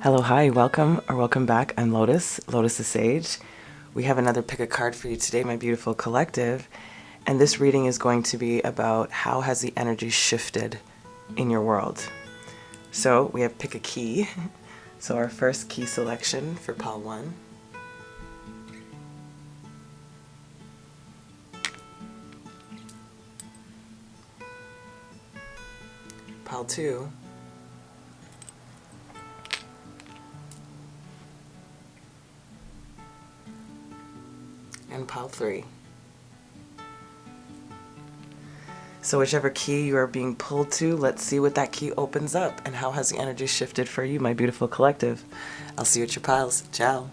Hello, hi, welcome or welcome back. I'm Lotus, Lotusthesage. We have another pick a card for you today, my beautiful collective. And this reading is going to be about how has the energy shifted in your world. So we have pick a key. So our first key selection for pile 1. Pile 2. And pile 3. So whichever key you are being pulled to, let's see what that key opens up and how has the energy shifted for you, my beautiful collective. I'll see you at your piles. Ciao.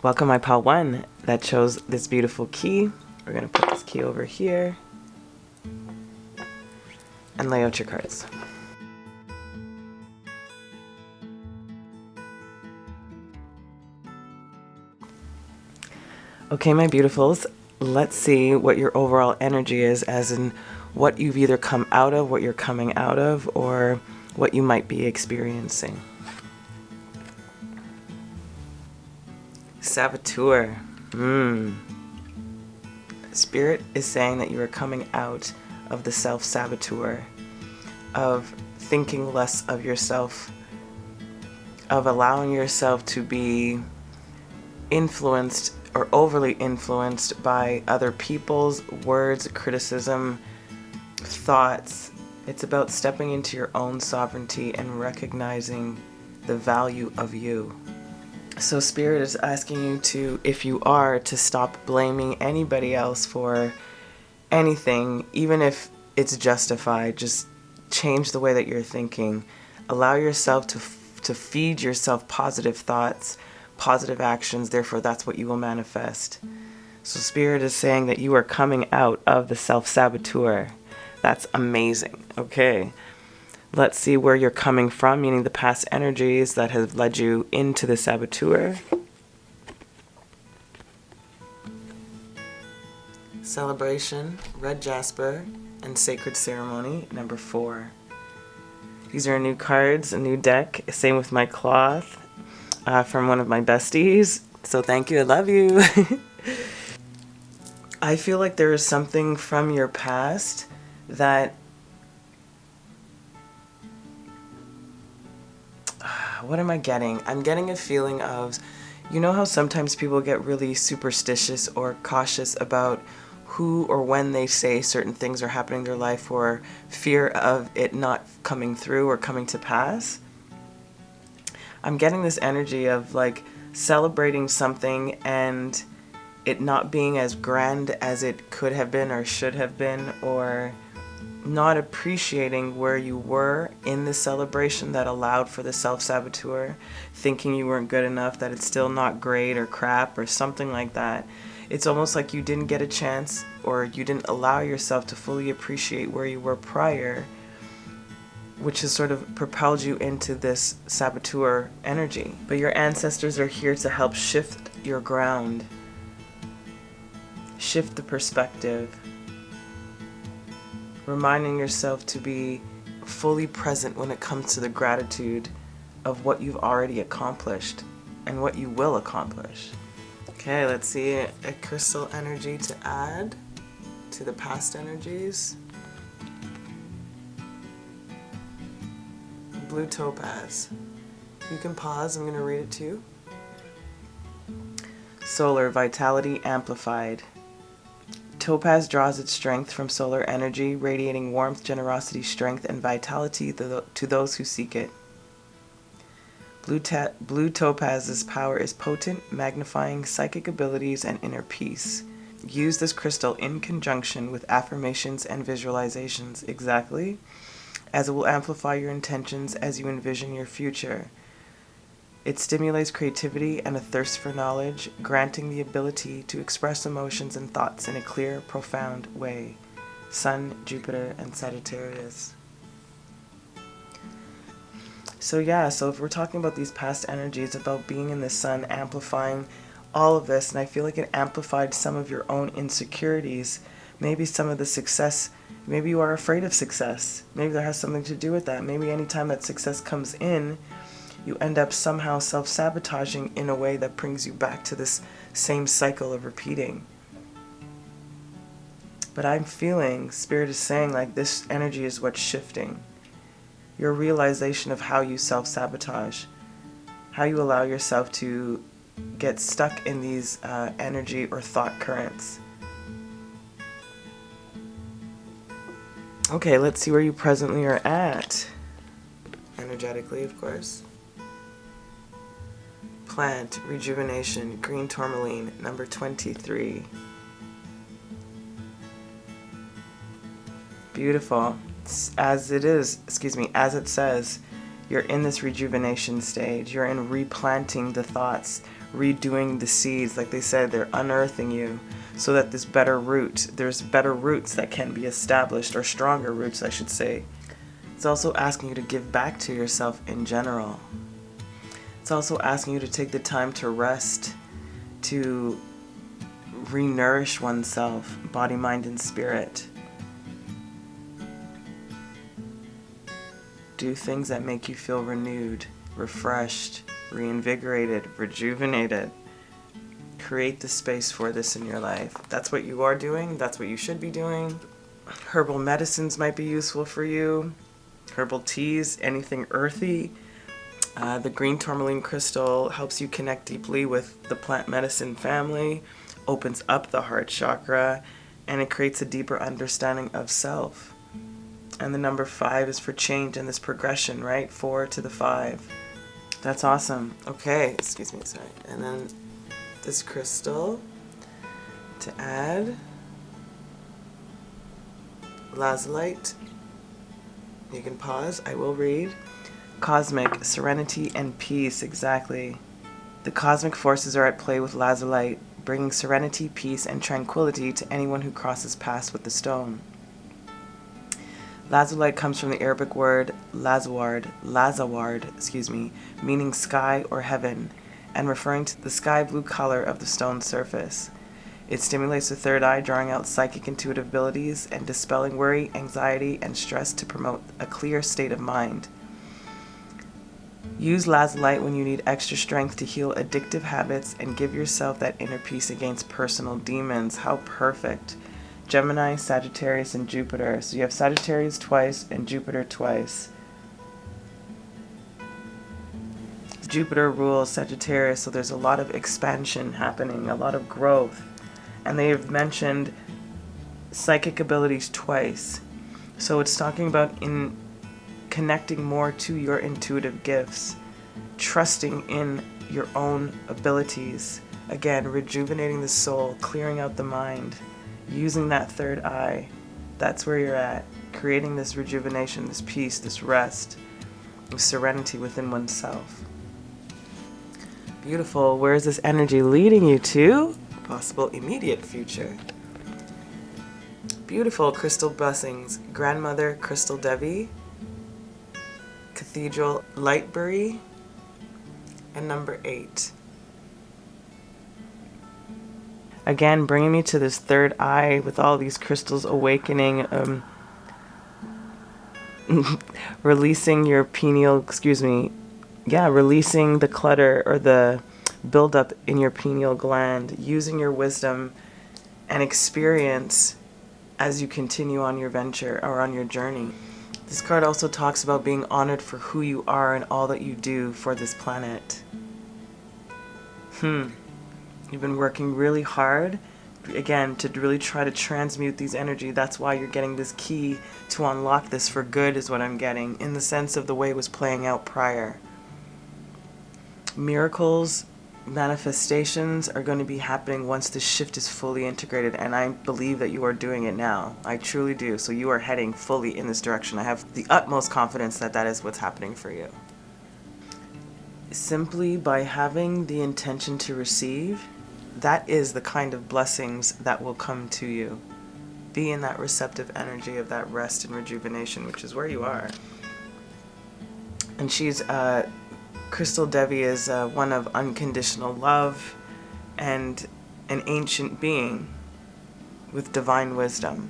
Welcome, my pile 1 that chose this beautiful key. We're going to put this key over here and lay out your cards. Okay, my beautifuls, let's see what your overall energy is, as in what you've either come out of, what you're coming out of, or what you might be experiencing. Saboteur. Spirit is saying that you are coming out of the self-saboteur, of thinking less of yourself, of allowing yourself to be influenced or overly influenced by other people's words, criticism, thoughts. It's about stepping into your own sovereignty and recognizing the value of you. So Spirit is asking you to, if you are, to stop blaming anybody else for anything, even if it's justified. Just change the way that you're thinking. Allow yourself to feed yourself positive thoughts, positive actions, therefore that's what you will manifest. So Spirit is saying that you are coming out of the self-saboteur. That's amazing. Okay. Let's see where you're coming from, meaning the past energies that have led you into the saboteur. Celebration, red jasper, and sacred ceremony, number 4. These are new cards, a new deck. Same with my cloth. From one of my besties. So thank you, I love you. I feel like there is something from your past that, what am I getting? I'm getting a feeling of, you know how sometimes people get really superstitious or cautious about who or when they say certain things are happening in their life for fear of it not coming through or coming to pass? I'm getting this energy of like celebrating something and it not being as grand as it could have been or should have been, or not appreciating where you were in the celebration that allowed for the self-saboteur, thinking you weren't good enough, that it's still not great or crap or something like that. It's almost like you didn't get a chance, or you didn't allow yourself to fully appreciate where you were prior, which has sort of propelled you into this saboteur energy. But your ancestors are here to help shift your ground, shift the perspective, reminding yourself to be fully present when it comes to the gratitude of what you've already accomplished and what you will accomplish. Okay, let's see a crystal energy to add to the past energies. Blue topaz. You can pause, I'm going to read it to you. Solar vitality amplified. Topaz draws its strength from solar energy, radiating warmth, generosity, strength, and vitality to those who seek it. Blue topaz's power is potent, magnifying psychic abilities and inner peace. Use this crystal in conjunction with affirmations and visualizations, exactly, as it will amplify your intentions as you envision your future. It stimulates creativity and a thirst for knowledge, granting the ability to express emotions and thoughts in a clear, profound way. Sun, Jupiter, and Sagittarius. So if we're talking about these past energies, about being in the sun, amplifying all of this, and I feel like it amplified some of your own insecurities Maybe some of the success, maybe you are afraid of success. Maybe there has something to do with that. Maybe anytime that success comes in, you end up somehow self-sabotaging in a way that brings you back to this same cycle of repeating. But I'm feeling, Spirit is saying, like, this energy is what's shifting. Your realization of how you self-sabotage, how you allow yourself to get stuck in these energy or thought currents. Okay, let's see where you presently are at. Energetically, of course. Plant, rejuvenation, green tourmaline, number 23. Beautiful. As it says, you're in this rejuvenation stage. You're in replanting the thoughts, redoing the seeds. Like they said, they're unearthing you so that there's better roots that can be established, or stronger roots, I should say. It's also asking you to give back to yourself in general. It's also asking you to take the time to rest, to re-nourish oneself, body, mind, and spirit. Do things that make you feel renewed, refreshed, reinvigorated, rejuvenated. Create the space for this in your life. That's what you are doing. That's what you should be doing. Herbal medicines might be useful for you. Herbal teas, anything earthy. The green tourmaline crystal helps you connect deeply with the plant medicine family, opens up the heart chakra, and it creates a deeper understanding of self. And the number 5 is for change and this progression, right? 4 to the 5. That's awesome. Okay, sorry. And then this crystal to add. Lazulite. You can pause. I will read. Cosmic, serenity and peace, exactly. The cosmic forces are at play with lazulite, bringing serenity, peace, and tranquility to anyone who crosses paths with the stone. Lazulite comes from the Arabic word lazaward, meaning sky or heaven, and referring to the sky blue color of the stone's surface. It stimulates the third eye, drawing out psychic intuitive abilities and dispelling worry, anxiety, and stress to promote a clear state of mind. Use lazulite when you need extra strength to heal addictive habits and give yourself that inner peace against personal demons. How perfect. Gemini, Sagittarius, and Jupiter. So you have Sagittarius twice and Jupiter twice. Jupiter rules Sagittarius, so there's a lot of expansion happening, a lot of growth. And they have mentioned psychic abilities twice. So it's talking about in connecting more to your intuitive gifts, trusting in your own abilities. Again, rejuvenating the soul, clearing out the mind, using that third eye. That's where you're at. Creating this rejuvenation, this peace, this rest, this serenity within oneself. Beautiful. Where is this energy leading you to? Possible immediate future. Beautiful crystal blessings. Grandmother Crystal Devi, Cathedral Lightbury, and number 8. Again, bringing me to this third eye with all these crystals awakening, releasing your pineal, releasing the clutter or the buildup in your pineal gland, using your wisdom and experience as you continue on your venture or on your journey. This card also talks about being honored for who you are and all that you do for this planet. You've been working really hard, again, to really try to transmute these energy. That's why you're getting this key to unlock this for good, is what I'm getting, in the sense of the way it was playing out prior. Miracles, manifestations are going to be happening once this shift is fully integrated, and I believe that you are doing it now. I truly do. So you are heading fully in this direction. I have the utmost confidence that that is what's happening for you. Simply by having the intention to receive, that is the kind of blessings that will come to you. Be in that receptive energy of that rest and rejuvenation, which is where you are. And she's Crystal Devi is one of unconditional love and an ancient being. with divine wisdom.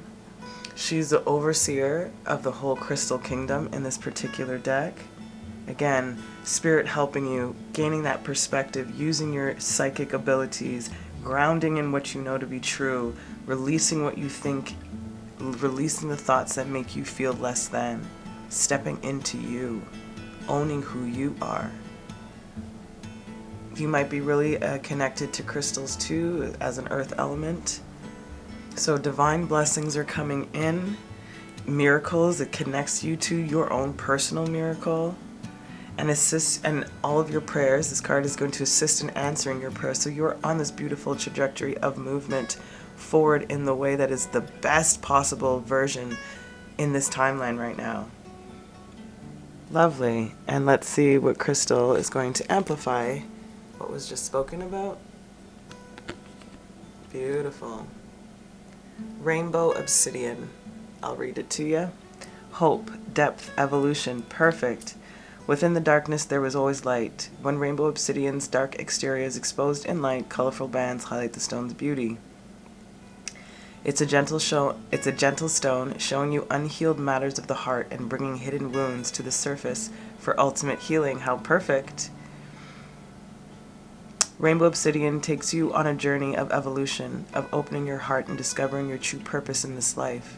She's the overseer of the whole crystal kingdom in this particular deck. Again, spirit helping you, gaining that perspective, using your psychic abilities, grounding in what you know to be true, releasing what you think, releasing the thoughts that make you feel less than, stepping into you, owning who you are. You might be really connected to crystals too, as an earth element. So divine blessings are coming in, miracles. It connects you to your own personal miracle, and assists, and all of your prayers. This card is going to assist in answering your prayers. So you're on this beautiful trajectory of movement forward in the way that is the best possible version in this timeline right now. Lovely. And let's see what crystal is going to amplify what was just spoken about. Beautiful. Rainbow obsidian. I'll read it to you. Hope, depth, evolution. Perfect. Within the darkness there was always light. When rainbow obsidian's dark exterior is exposed in light, colorful bands highlight the stone's beauty. It's a gentle stone showing you unhealed matters of the heart and bringing hidden wounds to the surface for ultimate healing. How perfect. Rainbow obsidian takes you on a journey of evolution, of opening your heart and discovering your true purpose in this life.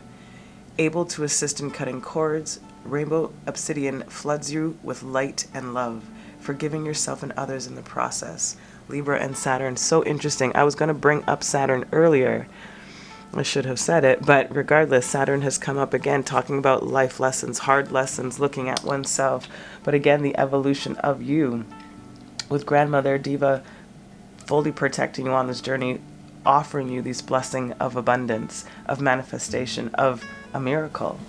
Able to assist in cutting cords, rainbow obsidian floods you with light and love, forgiving yourself and others in the process. Libra and Saturn, so interesting. I was going to bring up Saturn earlier. I should have said it, but regardless, Saturn has come up again, talking about life lessons, hard lessons, looking at oneself, but again, the evolution of you, with Grandmother Diva fully protecting you on this journey, offering you these blessings of abundance, of manifestation, of a miracle.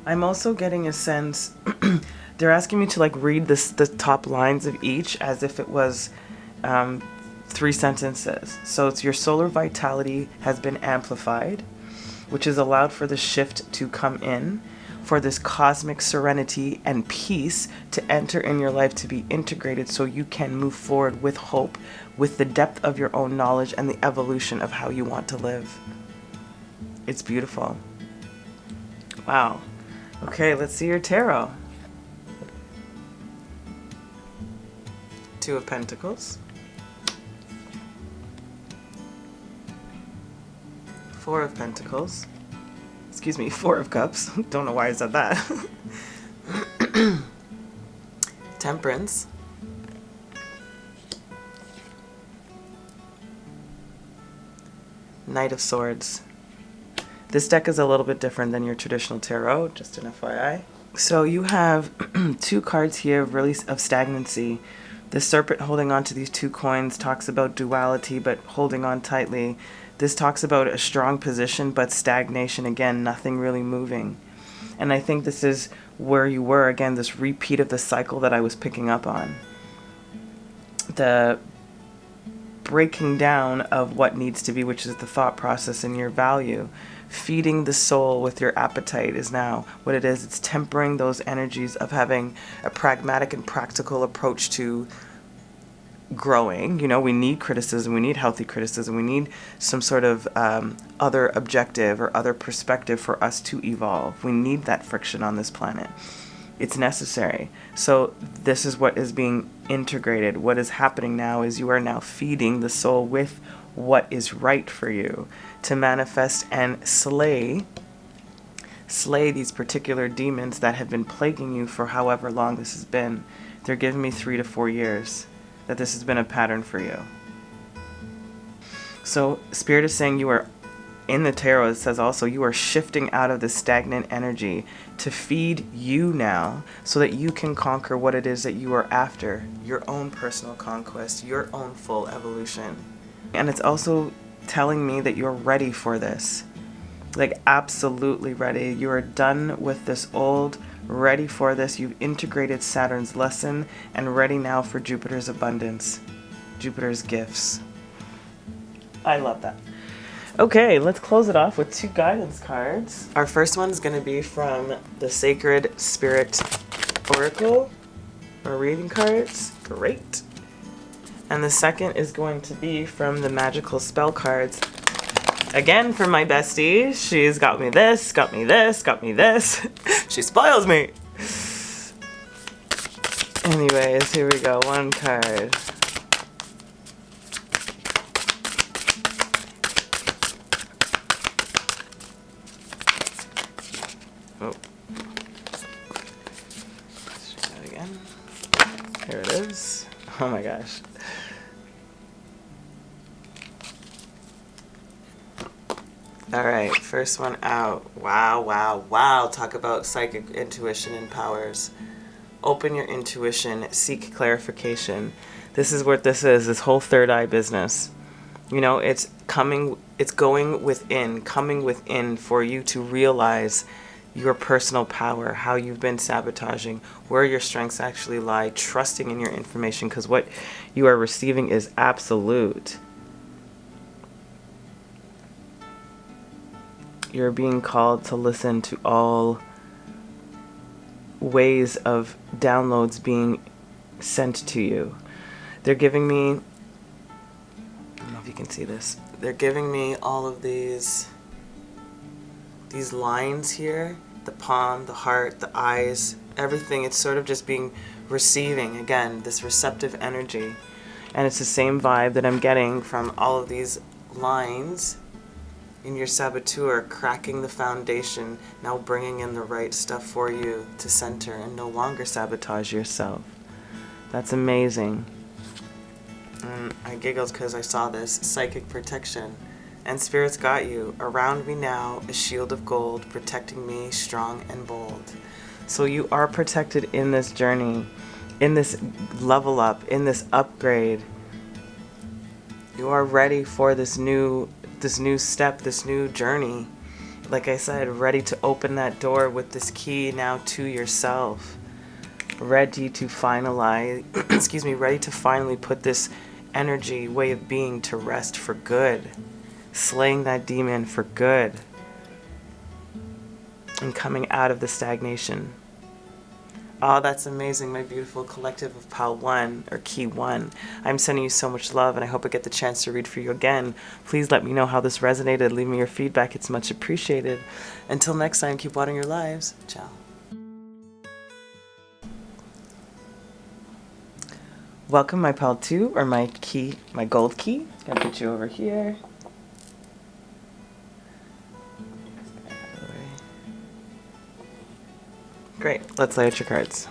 I'm also getting a sense, they're asking me to like read the top lines of each as if it was 3 sentences. So it's your solar vitality has been amplified, which has allowed for the shift to come in, for this cosmic serenity and peace to enter in your life, to be integrated so you can move forward with hope, with the depth of your own knowledge and the evolution of how you want to live. It's beautiful. Wow. Okay, let's see your tarot. 2 of Pentacles. 4 of Pentacles. Excuse me, 4 of Cups. Don't know why I said that. Temperance. Knight of Swords. This deck is a little bit different than your traditional tarot, just an FYI. So you have 2 cards here of release of stagnancy. The serpent holding on to these 2 coins talks about duality, but holding on tightly. This talks about a strong position, but stagnation. Again, nothing really moving. And I think this is where you were, again, this repeat of the cycle that I was picking up on. The breaking down of what needs to be, which is the thought process and your value. Feeding the soul with your appetite is now what it is. It's tempering those energies of having a pragmatic and practical approach to growing. You know, we need criticism, we need healthy criticism, we need some sort of other objective or other perspective for us to evolve. We need that friction on this planet. It's necessary. So this is what is being integrated. What is happening now is you are now feeding the soul with what is right for you to manifest and slay these particular demons that have been plaguing you for however long this has been. They're giving me 3 to 4 years that this has been a pattern for you. So Spirit is saying you are, in the tarot it says also, you are shifting out of the stagnant energy to feed you now so that you can conquer what it is that you are after, your own personal conquest, your own full evolution. And it's also telling me that you're ready for this. Like, absolutely ready. You are done with this old, ready for this. You've integrated Saturn's lesson and ready now for Jupiter's abundance, Jupiter's gifts. I love that. Okay, let's close it off with 2 guidance cards. Our first one is going to be from the Sacred Spirit Oracle, or reading cards. Great. And the second is going to be from the magical spell cards. Again, for my bestie. She's got me this, got me this, got me this. She spoils me. Anyways, here we go. One card. Oh. Let's try that again. Here it is. Oh my gosh. All right, first one out. Wow, wow, wow. Talk about psychic intuition and powers. Open your intuition, seek clarification. This is what this is, this whole third eye business. You know, it's going within, coming within for you to realize your personal power, how you've been sabotaging, where your strengths actually lie, trusting in your information, because what you are receiving is absolute. You're being called to listen to all ways of downloads being sent to you. They're giving me, I don't know if you can see this, they're giving me all of these lines here, the palm, the heart, the eyes, everything. It's sort of just being receiving, again, this receptive energy. And it's the same vibe that I'm getting from all of these lines in your saboteur, cracking the foundation, now bringing in the right stuff for you to center and no longer sabotage yourself. That's amazing. And I giggled because I saw this. Psychic protection. And spirits got you. Around me now, a shield of gold, protecting me strong and bold. So you are protected in this journey, in this level up, in this upgrade. You are ready for this new step, this new journey. Like I said, ready to open that door with this key now to yourself. Ready to finalize, ready to finally put this energy, way of being to rest for good. Slaying that demon for good. And coming out of the stagnation. Oh, that's amazing, my beautiful collective of Pile 1, or Key 1. I'm sending you so much love, and I hope I get the chance to read for you again. Please let me know how this resonated. Leave me your feedback. It's much appreciated. Until next time, keep watering your lives. Ciao. Welcome, my Pile 2, or my key, my gold key. Gonna put you over here. Great, let's lay out your cards.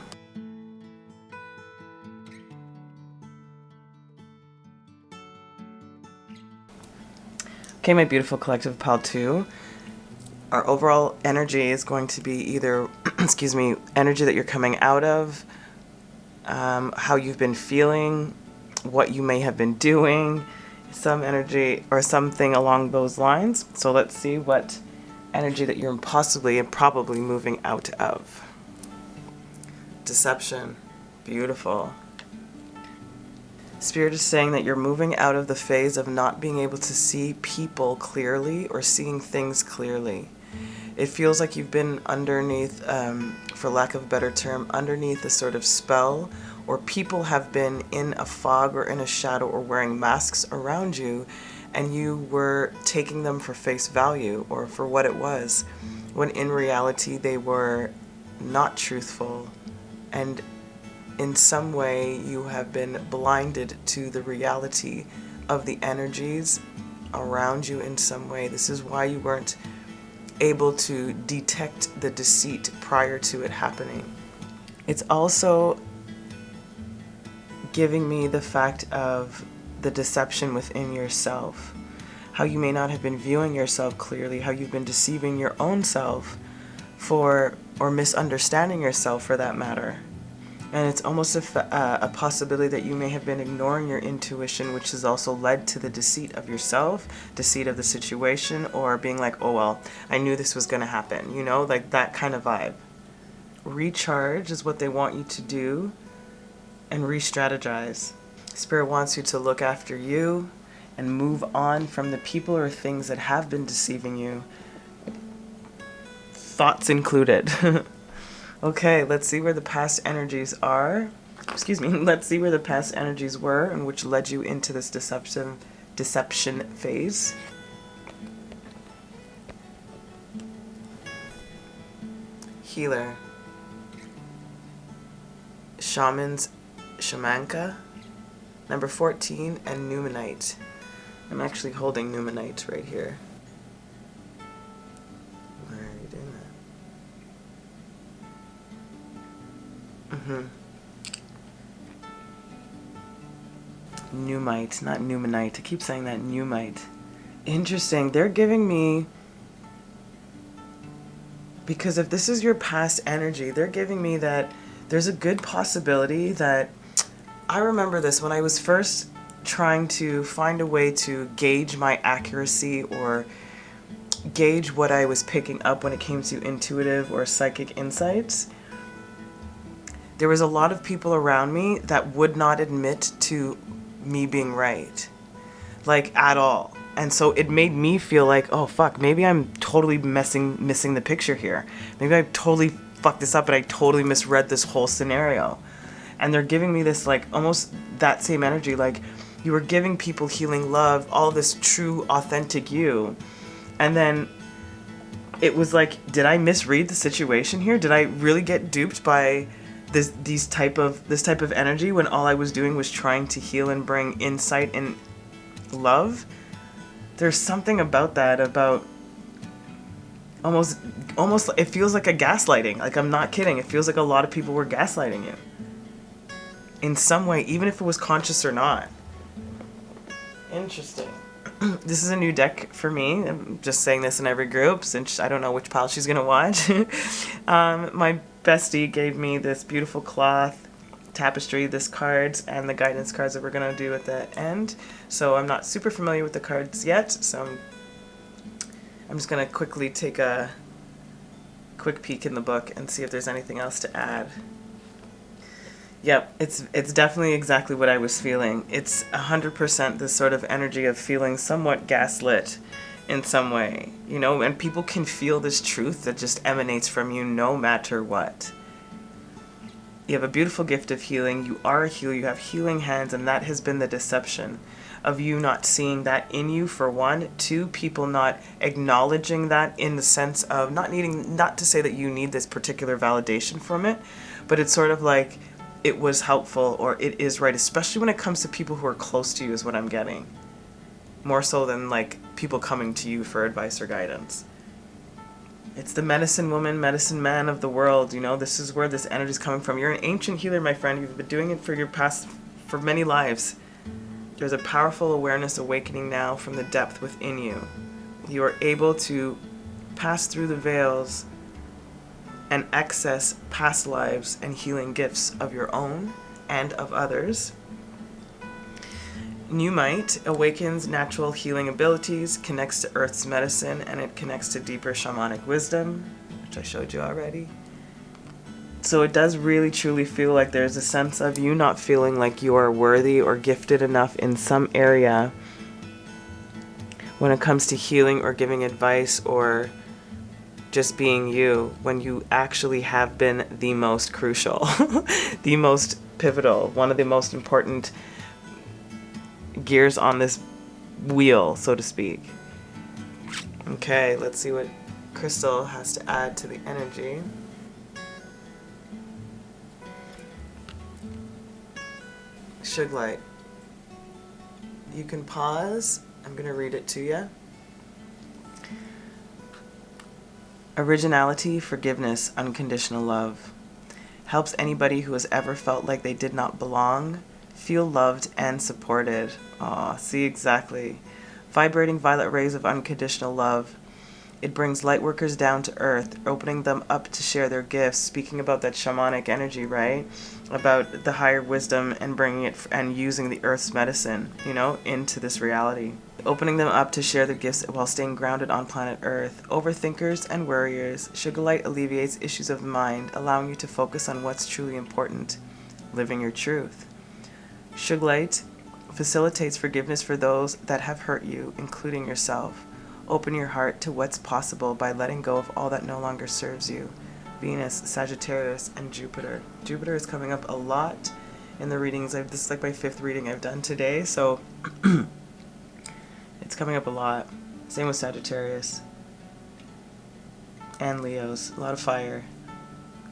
Okay, my beautiful collective Pile 2. Our overall energy is going to be either, energy that you're coming out of, how you've been feeling, what you may have been doing, some energy or something along those lines. So let's see what energy that you're possibly and probably moving out of. Deception. Beautiful. Spirit is saying that you're moving out of the phase of not being able to see people clearly or seeing things clearly. It feels like you've been underneath, for lack of a better term, underneath a sort of spell, or people have been in a fog or in a shadow or wearing masks around you, and you were taking them for face value or for what it was, when in reality they were not truthful. And in some way you have been blinded to the reality of the energies around you in some way. This is why you weren't able to detect the deceit prior to it happening. It's also giving me the fact of the deception within yourself. How you may not have been viewing yourself clearly, how you've been deceiving your own self or misunderstanding yourself for that matter. And it's almost a possibility that you may have been ignoring your intuition, which has also led to the deceit of yourself, deceit of the situation, or being like, oh well, I knew this was going to happen, you know, like that kind of vibe. Recharge is what they want you to do, and re-strategize. Spirit wants you to look after you and move on from the people or things that have been deceiving you, thoughts included. Okay, let's see where the past energies are. excuse me, let's see where the past energies were and which led you into this deception phase. Healer. Shamans, shamanka. Number 14, and ᵼᗩbéᗴ. I'm actually holding ᵼᗩbéᗴ right here. Why are you doing that? ᵼᗩbéᗴ, not ᵼᗩbéᗴ. I keep saying that, ᵼᗩbéᗴ. Interesting. They're giving me, because if this is your past energy, they're giving me that there's a good possibility that, I remember this when I was first trying to find a way to gauge my accuracy or gauge what I was picking up when it came to intuitive or psychic insights. There was a lot of people around me that would not admit to me being right, like at all. And so it made me feel like, oh fuck, maybe I'm totally missing the picture here. Maybe I totally fucked this up and I totally misread this whole scenario. And they're giving me this, like, almost that same energy, like you were giving people healing love, all this true, authentic you. And then it was like, did I misread the situation here? Did I really get duped by this type of energy when all I was doing was trying to heal and bring insight and love? There's something about that, about almost it feels like a gaslighting. Like, I'm not kidding. It feels like a lot of people were gaslighting you in some way, even if it was conscious or not. Interesting. This is a new deck for me. I'm just saying this in every group since I don't know which pile she's gonna watch. My bestie gave me this beautiful cloth tapestry, this cards, and the guidance cards that we're gonna do at the end. So I'm not super familiar with the cards yet, so I'm just gonna quickly take a quick peek in the book and see if there's anything else to add. Yep, it's definitely exactly what I was feeling. It's 100% this sort of energy of feeling somewhat gaslit in some way, you know, and people can feel this truth that just emanates from you no matter what. You have a beautiful gift of healing. You are a healer. You have healing hands, and that has been the deception of you not seeing that in you, for one. Two, people not acknowledging that in the sense of not to say that you need this particular validation from it, but it's sort of like it was helpful or it is right, especially when it comes to people who are close to you, is what I'm getting. More so than like people coming to you for advice or guidance. It's the medicine woman, medicine man of the world, you know, this is where this energy is coming from. You're an ancient healer, my friend. You've been doing it for many lives. There's a powerful awareness awakening now from the depth within you. You are able to pass through the veils and access past lives and healing gifts of your own and of others. ᵼᗩbéᗴ awakens natural healing abilities, connects to Earth's medicine, and it connects to deeper shamanic wisdom, which I showed you already. So it does really truly feel like there's a sense of you not feeling like you are worthy or gifted enough in some area when it comes to healing or giving advice or just being you, when you actually have been the most crucial, the most pivotal, one of the most important gears on this wheel, so to speak. Okay, let's see what Crystal has to add to the energy. ᵕᵉ. You can pause. I'm going to read it to you. Originality, forgiveness, unconditional love. Helps anybody who has ever felt like they did not belong feel loved and supported. Aw, see, exactly. Vibrating violet rays of unconditional love. It brings light workers down to earth, opening them up to share their gifts, speaking about that shamanic energy, right? About the higher wisdom and bringing it and using the earth's medicine, you know, into this reality. Opening them up to share their gifts while staying grounded on planet Earth. Overthinkers and worriers, ᵕᵉ alleviates issues of the mind, allowing you to focus on what's truly important, living your truth. ᵕᵉ facilitates forgiveness for those that have hurt you, including yourself. Open your heart to what's possible by letting go of all that no longer serves you. Venus, Sagittarius, and Jupiter. Jupiter is coming up a lot in the readings. This is like my 5th reading I've done today, so it's coming up a lot. Same with Sagittarius and Leos, a lot of fire.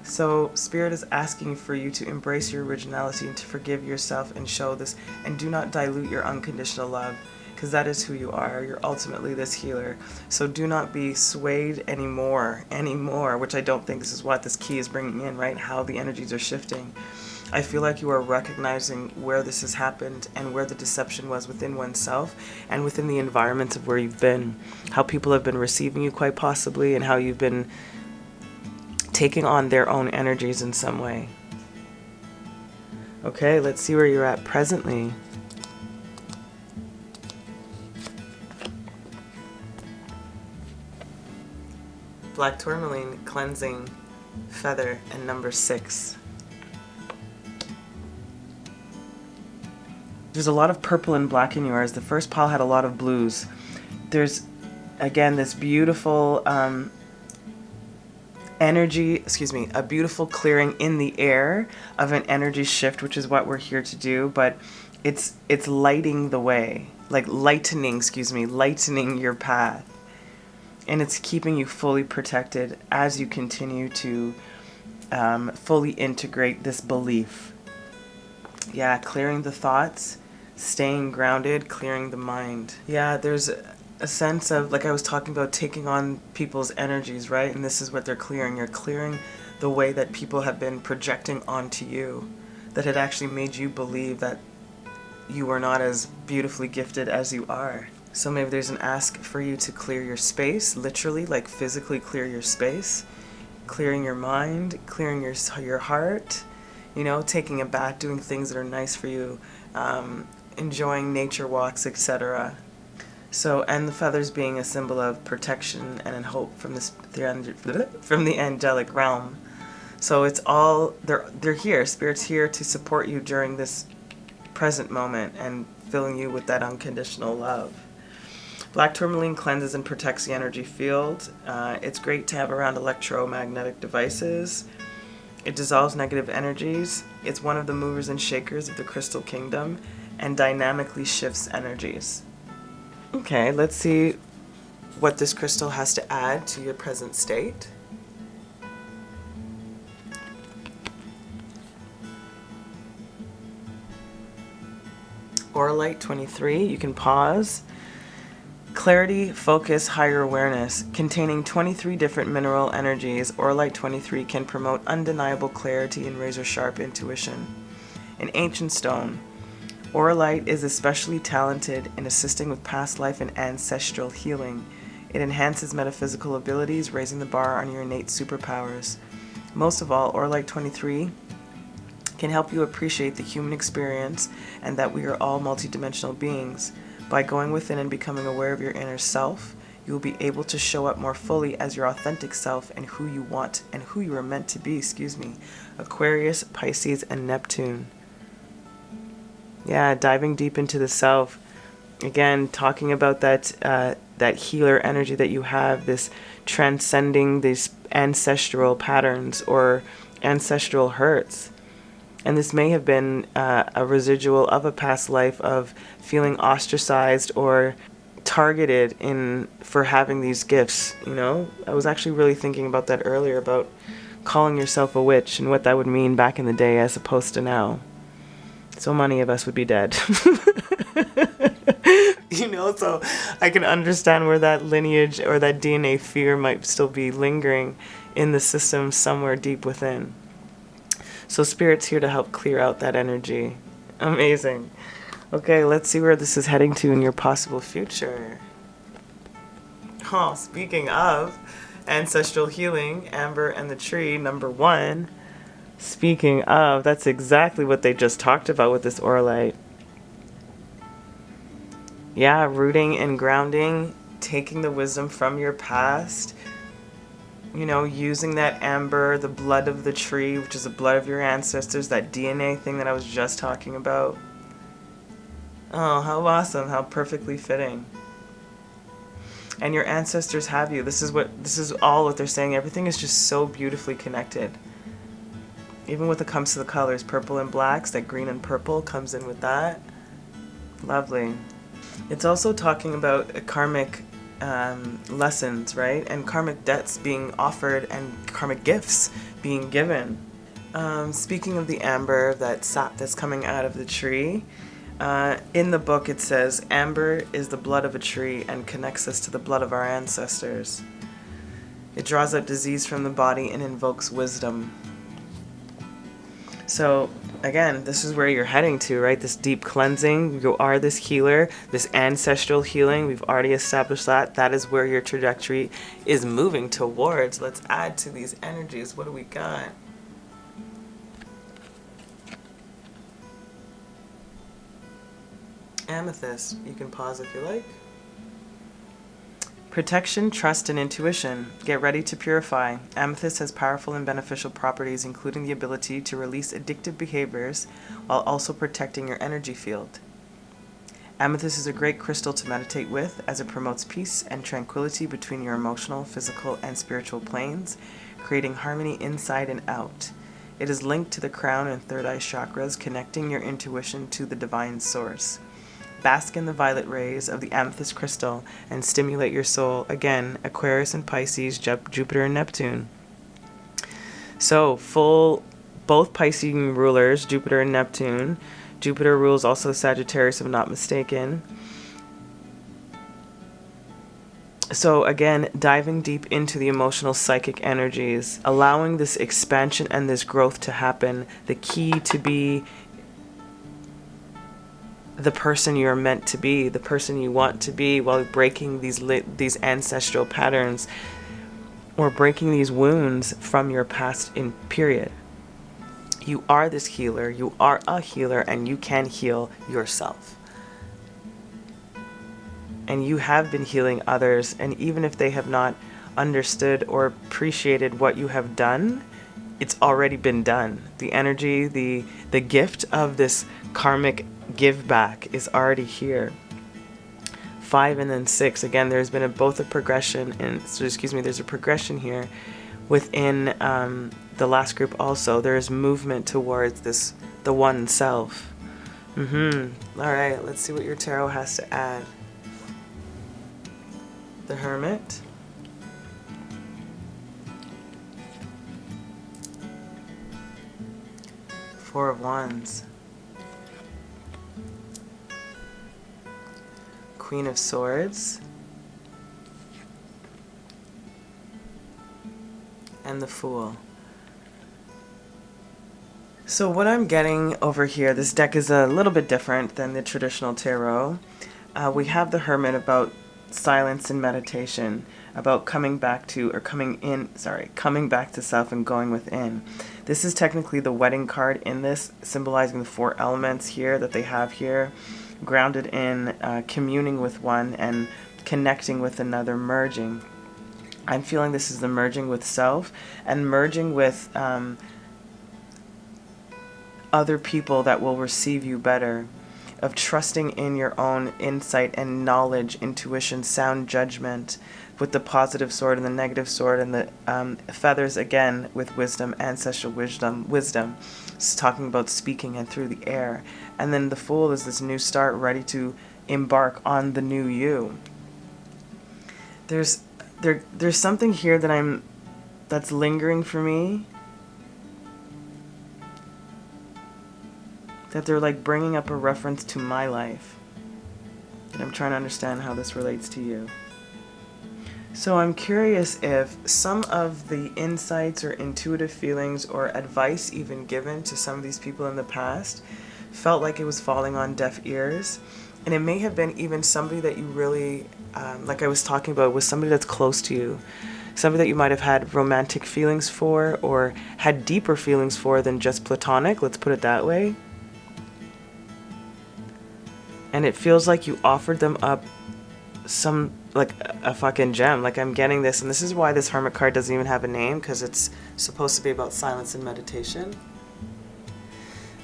So Spirit is asking for you to embrace your originality and to forgive yourself and show this, and do not dilute your unconditional love, because that is who you are. You're ultimately this healer. So do not be swayed anymore, which I don't think this is what this key is bringing in, right? How the energies are shifting. I feel like you are recognizing where this has happened and where the deception was within oneself and within the environment of where you've been, how people have been receiving you quite possibly, and how you've been taking on their own energies in some way. Okay, let's see where you're at presently. Black tourmaline, cleansing, feather, and number 6. There's a lot of purple and black in yours. The first pile had a lot of blues. There's, again, this beautiful energy, a beautiful clearing in the air of an energy shift, which is what we're here to do, but it's lighting the way, like lightening your path. And it's keeping you fully protected as you continue to fully integrate this belief. Yeah, clearing the thoughts, staying grounded, clearing the mind. Yeah, there's a sense of, like I was talking about, taking on people's energies, right? And this is what they're clearing. You're clearing the way that people have been projecting onto you, that had actually made you believe that you were not as beautifully gifted as you are. So maybe there's an ask for you to clear your space, literally, like physically clear your space, clearing your mind, clearing your heart, you know, taking a bath, doing things that are nice for you, enjoying nature walks, etc. So, and the feathers being a symbol of protection and hope from the angelic realm. So it's all, they're here, Spirit's here to support you during this present moment and filling you with that unconditional love. Black tourmaline cleanses and protects the energy field. It's great to have around electromagnetic devices. It dissolves negative energies. It's one of the movers and shakers of the crystal kingdom and dynamically shifts energies. Okay, let's see what this crystal has to add to your present state. Auralite 23, you can pause. Clarity, focus, higher awareness. Containing 23 different mineral energies, Auralite 23 can promote undeniable clarity and razor-sharp intuition. An ancient stone, Auralite is especially talented in assisting with past life and ancestral healing. It enhances metaphysical abilities, raising the bar on your innate superpowers. Most of all, Auralite 23 can help you appreciate the human experience and that we are all multidimensional beings. By going within and becoming aware of your inner self, you will be able to show up more fully as your authentic self and who you want and who you are meant to be, Aquarius, Pisces, and Neptune. Yeah, diving deep into the self. Again, talking about that healer energy that you have, this transcending these ancestral patterns or ancestral hurts. And this may have been a residual of a past life of feeling ostracized or targeted for having these gifts, you know? I was actually really thinking about that earlier, about calling yourself a witch and what that would mean back in the day as opposed to now. So many of us would be dead. You know, so I can understand where that lineage or that DNA fear might still be lingering in the system somewhere deep within. So Spirit's here to help clear out that energy. Amazing. Okay, let's see where this is heading to in your possible future. Oh, speaking of ancestral healing, Amber and the Tree, number 1. Speaking of, that's exactly what they just talked about with this Auralite. Yeah, rooting and grounding, taking the wisdom from your past, you know, using that amber, the blood of the tree, which is the blood of your ancestors, that DNA thing that I was just talking about. Oh, how awesome, how perfectly fitting. And your ancestors have you. This is all what they're saying. Everything is just so beautifully connected. Even when it comes to the colors, purple and blacks, that green and purple comes in with that. Lovely. It's also talking about karmic lessons, right? And karmic debts being offered and karmic gifts being given. Speaking of the amber, that sap that's coming out of the tree, in the book it says, amber is the blood of a tree and connects us to the blood of our ancestors. It draws out disease from the body and invokes wisdom. So again, this is where you're heading to, right? This deep cleansing. You are this healer, this ancestral healing. We've already established that. That is where your trajectory is moving towards. Let's add to these energies. What do we got? Amethyst. You can pause if you like. Protection, trust, and intuition. Get ready to purify. Amethyst has powerful and beneficial properties, including the ability to release addictive behaviors while also protecting your energy field. Amethyst is a great crystal to meditate with, as it promotes peace and tranquility between your emotional, physical, and spiritual planes, creating harmony inside and out. It is linked to the crown and third eye chakras, connecting your intuition to the divine source. Bask in the violet rays of the amethyst crystal and stimulate your soul. Again, Aquarius and Pisces, Jupiter and Neptune. So, both Pisces rulers, Jupiter and Neptune. Jupiter rules also Sagittarius, if I'm not mistaken. So again, diving deep into the emotional psychic energies, allowing this expansion and this growth to happen. The key to be the person you're meant to be, the person you want to be, while breaking these ancestral patterns or breaking these wounds from your past in period. You are this healer, you are a healer, and you can heal yourself. And you have been healing others, and even if they have not understood or appreciated what you have done, it's already been done. The energy, the gift of this karmic give back is already here. 5 and then 6. Again, there's been both a progression and there's a progression here within the last group also. There's movement towards the one self. All right, let's see what your tarot has to add. The Hermit. Four of Wands. Queen of Swords, and the Fool. So what I'm getting over here, this deck is a little bit different than the traditional tarot. We have the Hermit about silence and meditation, about coming back to self and going within. This is technically the wedding card in this, symbolizing the 4 elements here that they have here. Grounded in communing with one and connecting with another, merging. I'm feeling this is the merging with self and merging with other people that will receive you better, of trusting in your own insight and knowledge, intuition, sound judgment, with the positive sword and the negative sword, and the feathers again with wisdom, ancestral wisdom. It's talking about speaking and through the air. And then the Fool is this new start, ready to embark on the new you. There's something here that's lingering for me, that they're like bringing up a reference to my life, and I'm trying to understand how this relates to you. So I'm curious if some of the insights or intuitive feelings or advice even given to some of these people in the past felt like it was falling on deaf ears. And it may have been even somebody that you really, like I was talking about, was somebody that's close to you. Somebody that you might have had romantic feelings for or had deeper feelings for than just platonic, let's put it that way. And it feels like you offered them up like a fucking gem. Like I'm getting this, and this is why this Hermit card doesn't even have a name, because it's supposed to be about silence and meditation.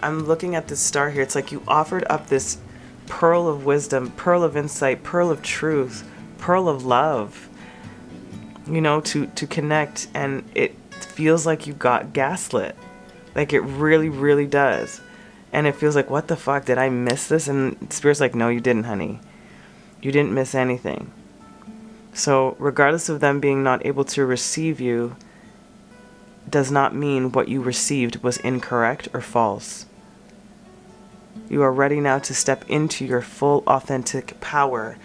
I'm looking at this star here. It's like you offered up this pearl of wisdom, pearl of insight, pearl of truth, pearl of love, to connect, and it feels like you got gaslit. Like it really, really does. And it feels like, what the fuck, did I miss this? And Spirit's like, no, you didn't, honey. You didn't miss anything. So regardless of them being not able to receive you, does not mean what you received was incorrect or false. You are ready now to step into your full authentic power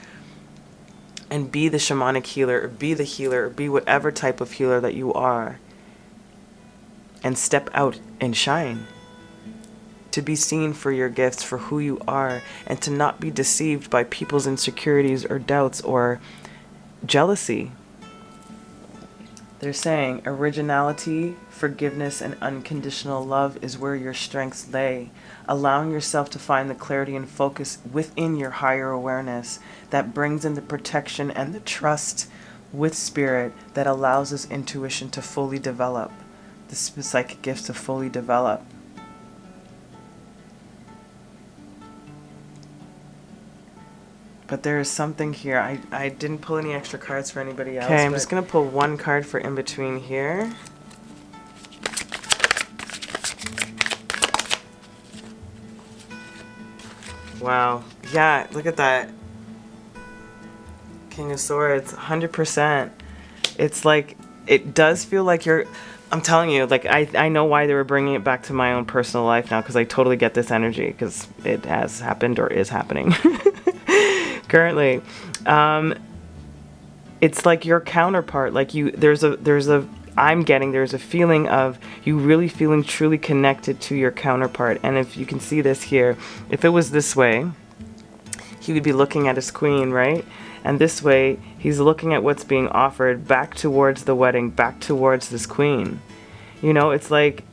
and be the shamanic healer, or be the healer, or be whatever type of healer that you are, and step out and shine. To be seen for your gifts, for who you are, and to not be deceived by people's insecurities or doubts or jealousy. They're saying originality, forgiveness, and unconditional love is where your strengths lay. Allowing yourself to find the clarity and focus within your higher awareness that brings in the protection and the trust with Spirit that allows this intuition to fully develop, the psychic gifts to fully develop. But there is something here. I didn't pull any extra cards for anybody else. Okay, I'm just going to pull one card for in between here. Wow. Yeah, look at that. King of Swords, 100%. It's like, it does feel like you're, I'm telling you, like, I know why they were bringing it back to my own personal life now, because I totally get this energy, because it has happened or is happening currently. It's like your counterpart, like there's a feeling of you really feeling truly connected to your counterpart. And if you can see this here, if it was this way, he would be looking at his queen, right? And this way, he's looking at what's being offered back towards the wedding, back towards this queen. You know, it's like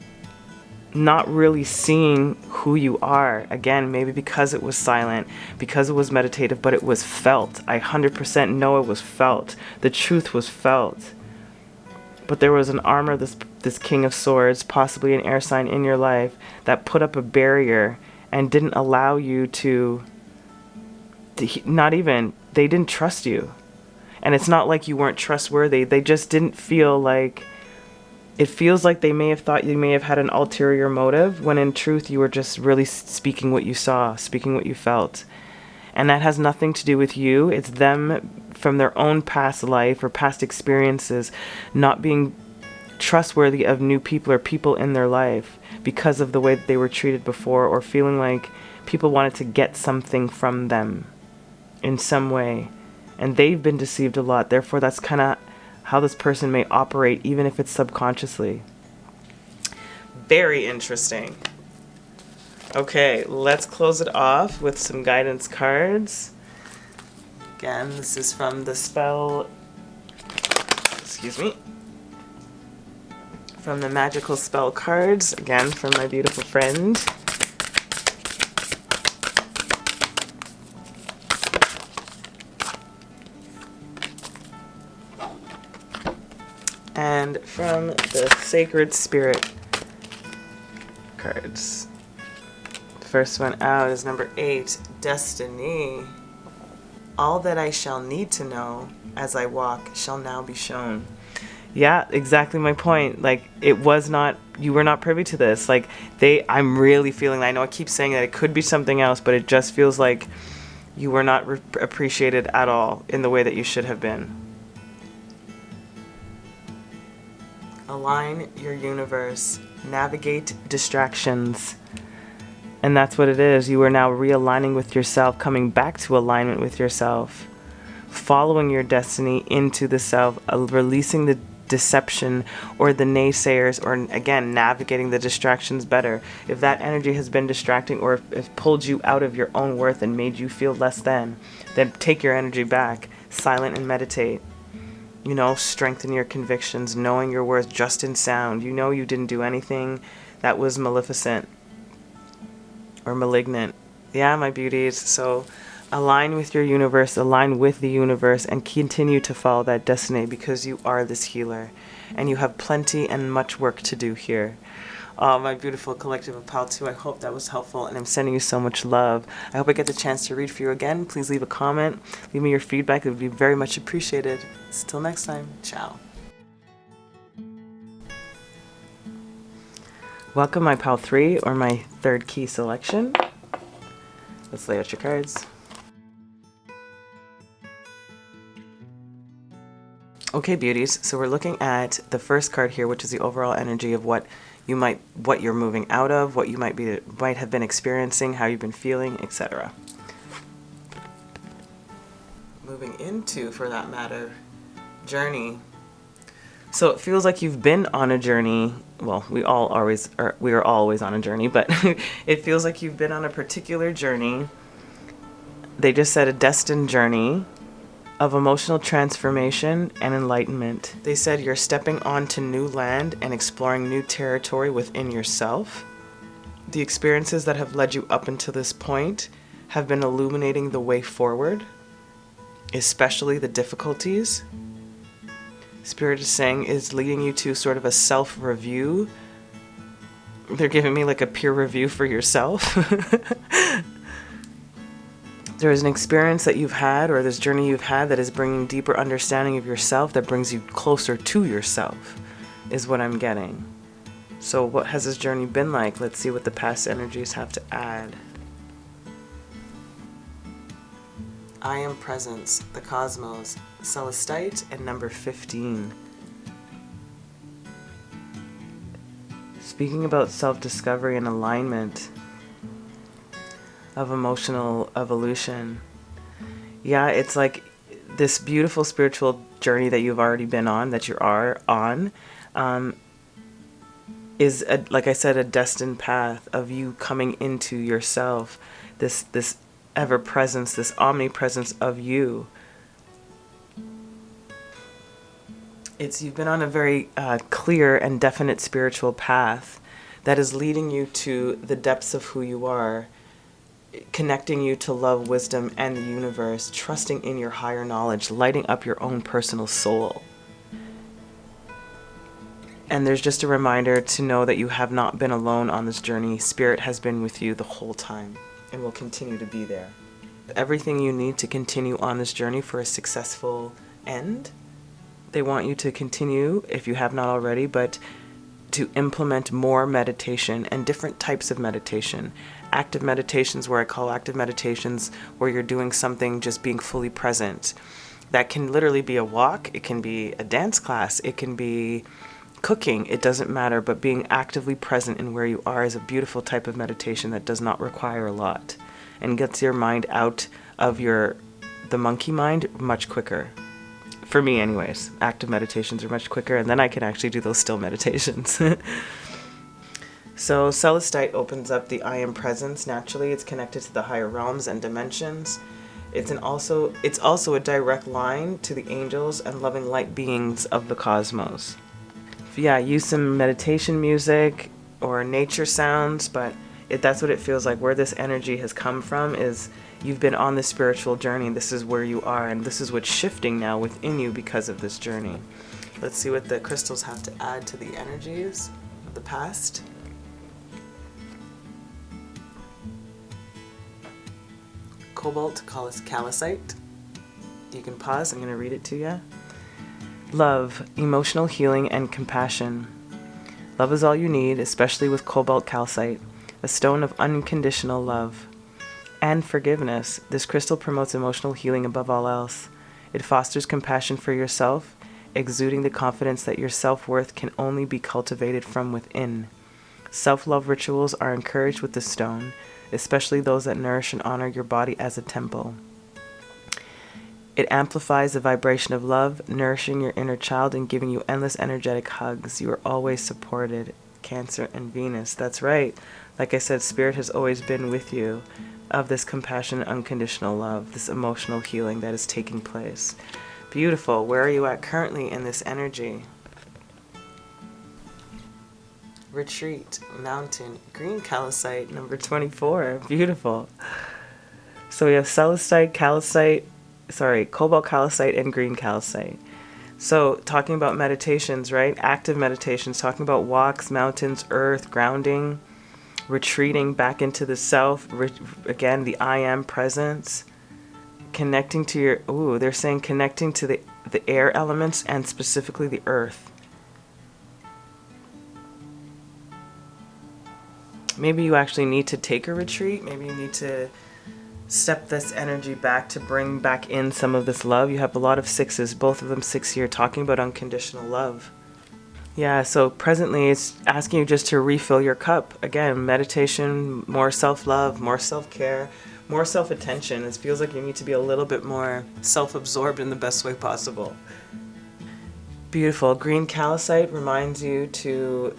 not really seeing who you are. Again, maybe because it was silent, because it was meditative, but it was felt. I 100% know it was felt. The truth was felt. But there was an armor, this King of Swords, possibly an air sign in your life, that put up a barrier and didn't allow you to they didn't trust you. And it's not like you weren't trustworthy. They just didn't feel like, it feels like they may have thought you may have had an ulterior motive, when in truth you were just really speaking what you saw, speaking what you felt. And that has nothing to do with you. It's them from their own past life or past experiences not being trustworthy of new people or people in their life because of the way that they were treated before, or feeling like people wanted to get something from them in some way. And they've been deceived a lot. Therefore, that's kind of how this person may operate, even if it's subconsciously. Very interesting. Okay, let's close it off with some guidance cards. Again, this is from the spell, from the magical spell cards, again from my beautiful friend. And from the Sacred Spirit cards. The first one out is number 8, Destiny. All that I shall need to know as I walk shall now be shown. Yeah, exactly my point. Like, it was not, you were not privy to this. Like, I'm really feeling, I know I keep saying that it could be something else, but it just feels like you were not appreciated at all in the way that you should have been. Align your universe. Navigate distractions. And that's what it is. You are now realigning with yourself, coming back to alignment with yourself, following your destiny into the self, releasing the deception or the naysayers, or again, navigating the distractions better. If that energy has been distracting, or if pulled you out of your own worth and made you feel less than, then take your energy back, silent and meditate. You know, strengthen your convictions, knowing your worth just in sound. You know you didn't do anything that was maleficent or malignant. Yeah, my beauties. So align with your universe, align with the universe, and continue to follow that destiny, because you are this healer and you have plenty and much work to do here. My beautiful collective of Pal 2, I hope that was helpful, and I'm sending you so much love. I hope I get the chance to read for you again. Please leave a comment, leave me your feedback. It would be very much appreciated. Till next time, ciao. Welcome my pile 3 or my third key selection. Let's lay out your cards. Okay, beauties, so we're looking at the first card here, which is the overall energy of what you're moving out of, what you might have been experiencing, how you've been feeling, etc. Moving into, for that matter, journey. So it feels like you've been on a journey. Well, we are always on a journey, but it feels like you've been on a particular journey. They just said a destined journey of emotional transformation and enlightenment. They said you're stepping onto new land and exploring new territory within yourself. The experiences that have led you up until this point have been illuminating the way forward, especially the difficulties. Spirit is saying is leading you to sort of a self-review. They're giving me like a peer review for yourself. There is an experience that you've had, or this journey you've had, that is bringing deeper understanding of yourself, that brings you closer to yourself, is what I'm getting. So what has this journey been like? Let's see what the past energies have to add. I am presence, the cosmos, celestite, and number 15. Speaking about self-discovery and alignment of emotional evolution. Yeah, it's like this beautiful spiritual journey that you've already been on, that you are on, is, like I said, a destined path of you coming into yourself, this ever-presence, this omnipresence of you. You've been on a very clear and definite spiritual path that is leading you to the depths of who you are, connecting you to love, wisdom, and the universe, trusting in your higher knowledge, lighting up your own personal soul. And there's just a reminder to know that you have not been alone on this journey. Spirit has been with you the whole time and will continue to be there. Everything you need to continue on this journey for a successful end. They want you to continue, if you have not already, but to implement more meditation and different types of meditation. Active meditations, where I call active meditations, where you're doing something, just being fully present. That can literally be a walk, it can be a dance class, it can be cooking, it doesn't matter, but being actively present in where you are is a beautiful type of meditation that does not require a lot and gets your mind out of the monkey mind much quicker. For me anyways, active meditations are much quicker, and then I can actually do those still meditations. So celestite opens up the I am presence. Naturally, it's connected to the higher realms and dimensions. It's also a direct line to the angels and loving light beings of the cosmos. Yeah, use some meditation music or nature sounds, but that's what it feels like. Where this energy has come from is you've been on this spiritual journey. This is where you are, and this is what's shifting now within you because of this journey. Let's see what the crystals have to add to the energies of the past. Cobalt calcite. You can pause. I'm going to read it to you. Love, emotional healing, and compassion. Love is all you need, especially with cobalt calcite, a stone of unconditional love. And forgiveness. This crystal promotes emotional healing above all else. It fosters compassion for yourself, exuding the confidence that your self-worth can only be cultivated from within. Self-love rituals are encouraged with the stone, especially those that nourish and honor your body as a temple. It amplifies the vibration of love, nourishing your inner child and giving you endless energetic hugs. You are always supported. Cancer and Venus. That's right. Like I said, Spirit has always been with you, of this compassion and unconditional love, this emotional healing that is taking place. Beautiful. Where are you at currently in this energy? Retreat, mountain, green calcite, number 24. Beautiful. So we have celestite, cobalt calcite, and green calcite. So talking about meditations, right? Active meditations, talking about walks, mountains, earth, grounding, retreating back into the self. Again, the I am presence. Connecting to your, they're saying connecting to the air elements and specifically the earth. Maybe you actually need to take a retreat. Maybe you need to step this energy back to bring back in some of this love. You have a lot of sixes, both of them 6 here, talking about unconditional love. Yeah, so presently it's asking you just to refill your cup. Again, meditation, more self-love, more self-care, more self-attention. It feels like you need to be a little bit more self-absorbed in the best way possible. Beautiful. Green calcite reminds you to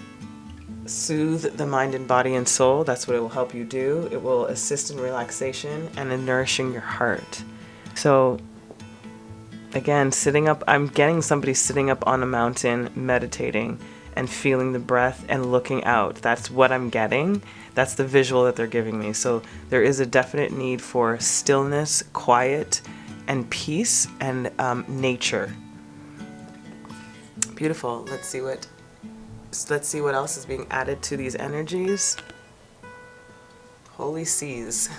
soothe the mind and body and soul. That's what it will help you do. It will assist in relaxation and in nourishing your heart. So again, sitting up, I'm getting somebody sitting up on a mountain, meditating and feeling the breath and looking out. That's what I'm getting. That's the visual that they're giving me. So there is a definite need for stillness, quiet, and peace, and nature. Beautiful. Let's see what else is being added to these energies. Holy seas.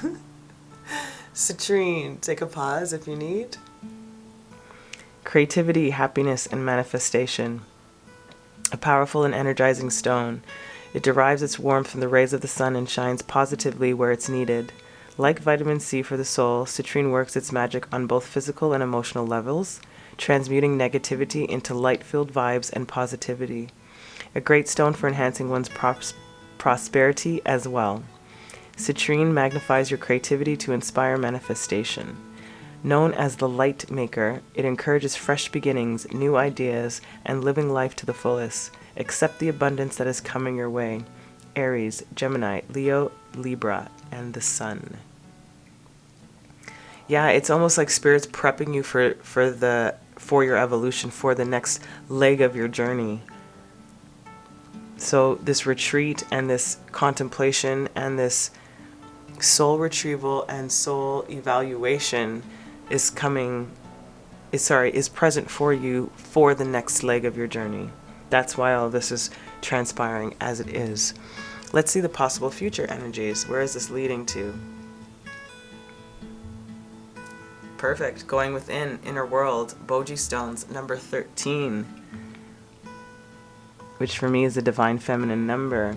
Citrine, take a pause if you need. Creativity, happiness, and manifestation. A powerful and energizing stone. It derives its warmth from the rays of the sun and shines positively where it's needed. Like vitamin C for the soul, citrine works its magic on both physical and emotional levels, transmuting negativity into light-filled vibes and positivity. A great stone for enhancing one's prosperity as well. Citrine magnifies your creativity to inspire manifestation. Known as the light maker, it encourages fresh beginnings, new ideas, and living life to the fullest. Accept the abundance that is coming your way. Aries, Gemini, Leo, Libra, and the Sun. Yeah, it's almost like Spirit's prepping you for your evolution, for the next leg of your journey. So this retreat and this contemplation and this soul retrieval and soul evaluation is present for you for the next leg of your journey. That's why all this is transpiring as it is. Let's see the possible future energies. Where is this leading to? Perfect. Going within, inner world, Boji stones, number 13, which for me is a divine feminine number.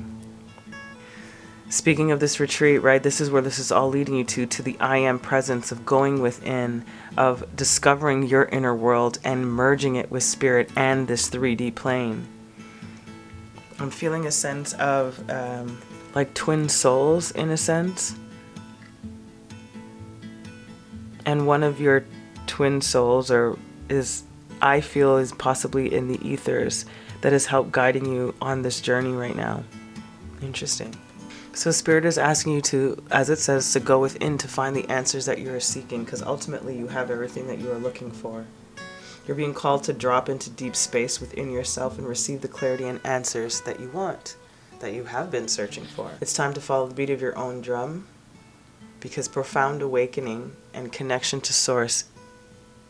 Speaking of this retreat, right, this is where this is all leading you to the I am presence of going within, of discovering your inner world and merging it with spirit and this 3D plane. I'm feeling a sense of like twin souls in a sense. And one of your twin souls I feel is possibly in the ethers that is help guiding you on this journey right now. Interesting. So Spirit is asking you to, as it says, to go within to find the answers that you are seeking, because ultimately you have everything that you are looking for. You're being called to drop into deep space within yourself and receive the clarity and answers that you want, that you have been searching for. It's time to follow the beat of your own drum, because profound awakening and connection to Source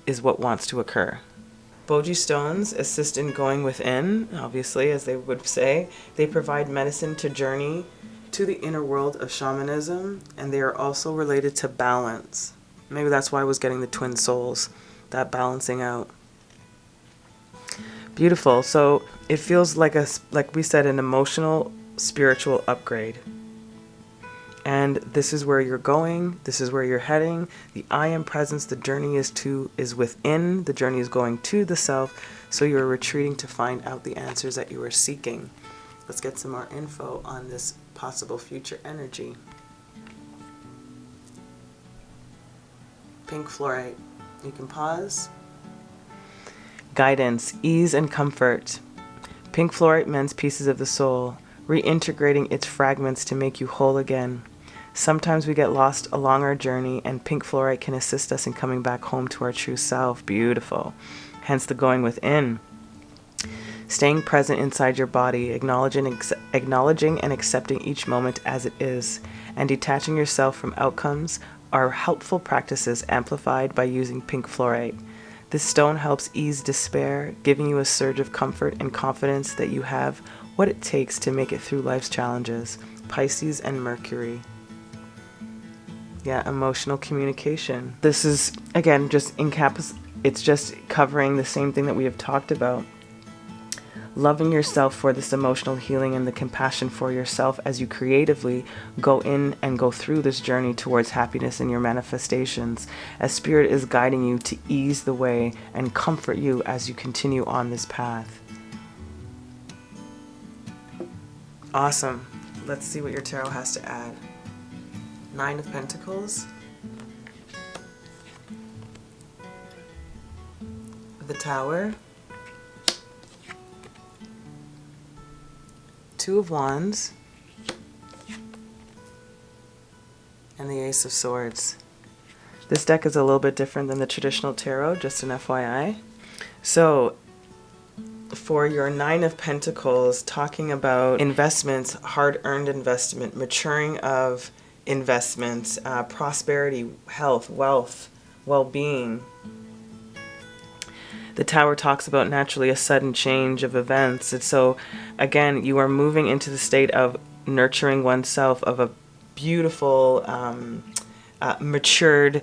is what wants to occur. Boji stones assist in going within, obviously, as they would say. They provide medicine to journey to the inner world of shamanism, and they are also related to balance. Maybe that's why I was getting the twin souls, that balancing out. Beautiful. So it feels like like we said, an emotional, spiritual upgrade. And this is where you're going. This is where you're heading. The I am presence, the journey is within. The journey is going to the self. So you're retreating to find out the answers that you are seeking. Let's get some more info on this possible future energy. Pink fluorite. You can pause. Guidance, ease, and comfort. Pink fluorite mends pieces of the soul, reintegrating its fragments to make you whole again. Sometimes we get lost along our journey, and pink fluorite can assist us in coming back home to our true self. Beautiful. Hence the going within. Staying present inside your body, acknowledging and accepting each moment as it is, and detaching yourself from outcomes are helpful practices amplified by using pink fluorite. This stone helps ease despair, giving you a surge of comfort and confidence that you have what it takes to make it through life's challenges. Pisces and Mercury. Yeah, emotional communication. This is, again, it's just covering the same thing that we have talked about. loving yourself for this emotional healing and the compassion for yourself as you creatively go in and go through this journey towards happiness in your manifestations, as Spirit is guiding you to ease the way and comfort you as you continue on this path. Awesome. Let's see what your tarot has to add. 9 of Pentacles. The Tower. 2 of Wands. And the Ace of Swords. This deck is a little bit different than the traditional tarot, just an FYI. So, for your 9 of Pentacles, talking about investments, hard-earned investment, maturing of investments, prosperity, health, wealth, well-being. The Tower talks about naturally a sudden change of events. And so, again, you are moving into the state of nurturing oneself, of a beautiful, matured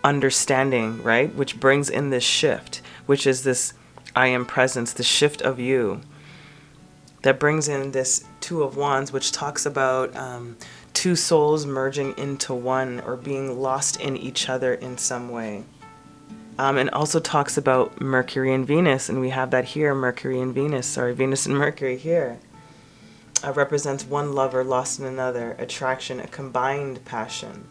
understanding, right? Which brings in this shift, which is this I am presence, the shift of you. That brings in this 2 of Wands, which talks about 2 souls merging into one or being lost in each other in some way. And also talks about Mercury and Venus, and we have that here, Mercury and Venus, Venus and Mercury here. Represents one lover lost in another, attraction, a combined passion,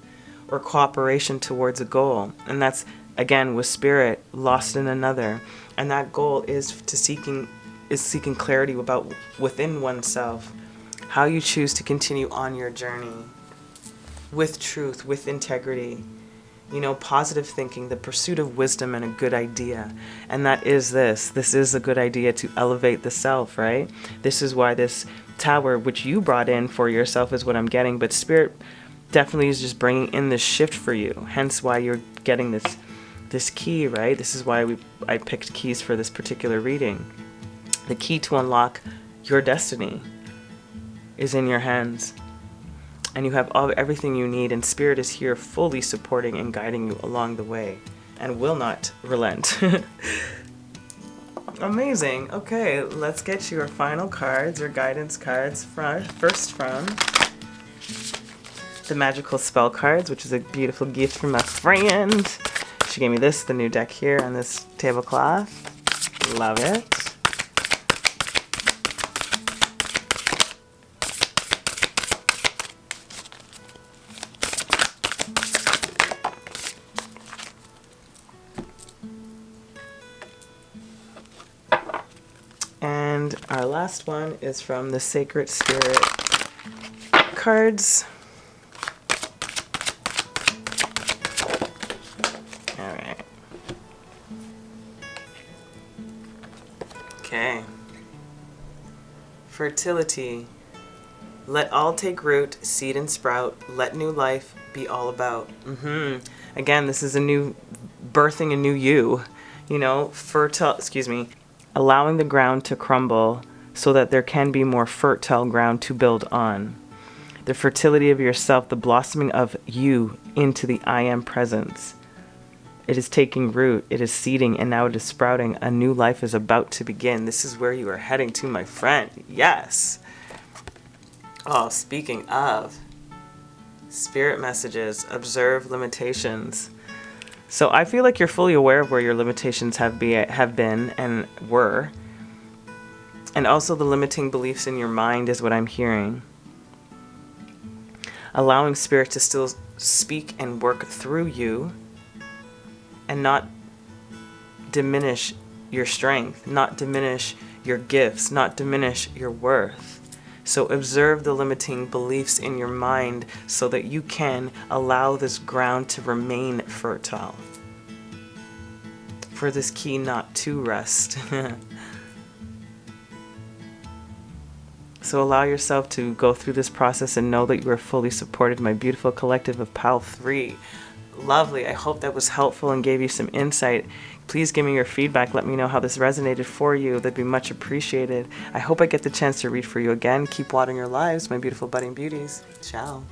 or cooperation towards a goal. And that's, again, with Spirit, lost in another. And that goal is seeking clarity about within oneself, how you choose to continue on your journey with truth, with integrity, positive thinking, the pursuit of wisdom and a good idea. And that is this. This is a good idea to elevate the self, right? This is why this Tower, which you brought in for yourself, is what I'm getting. But Spirit definitely is just bringing in this shift for you. Hence why you're getting this key, right? This is why I picked keys for this particular reading. The key to unlock your destiny is in your hands. And you have everything you need, and Spirit is here fully supporting and guiding you along the way and will not relent. Amazing. Okay, let's get your final cards, your guidance cards. First from the Magical Spell cards, which is a beautiful gift from my friend. She gave me this, the new deck here on this tablecloth. Love it. And our last one is from the Sacred Spirit cards. All right. Okay. Fertility. Let all take root, seed and sprout. Let new life be all about. Again, this is a new birthing, a new you. Allowing the ground to crumble so that there can be more fertile ground to build on. The fertility of yourself, the blossoming of you into the I am presence. It is taking root, it is seeding, and now it is sprouting. A new life is about to begin. This is where you are heading to, my friend. Yes. Oh, speaking of spirit messages, observe limitations. So I feel like you're fully aware of where your limitations have been and were. And also the limiting beliefs in your mind is what I'm hearing. Allowing Spirit to still speak and work through you and not diminish your strength, not diminish your gifts, not diminish your worth. So observe the limiting beliefs in your mind so that you can allow this ground to remain fertile. For this key not to rest. So allow yourself to go through this process and know that you are fully supported, my beautiful collective of Pal 3. Lovely. I hope that was helpful and gave you some insight. Please give me your feedback. Let me know how this resonated for you. That'd be much appreciated. I hope I get the chance to read for you again. Keep watering your lives, my beautiful budding beauties. Ciao.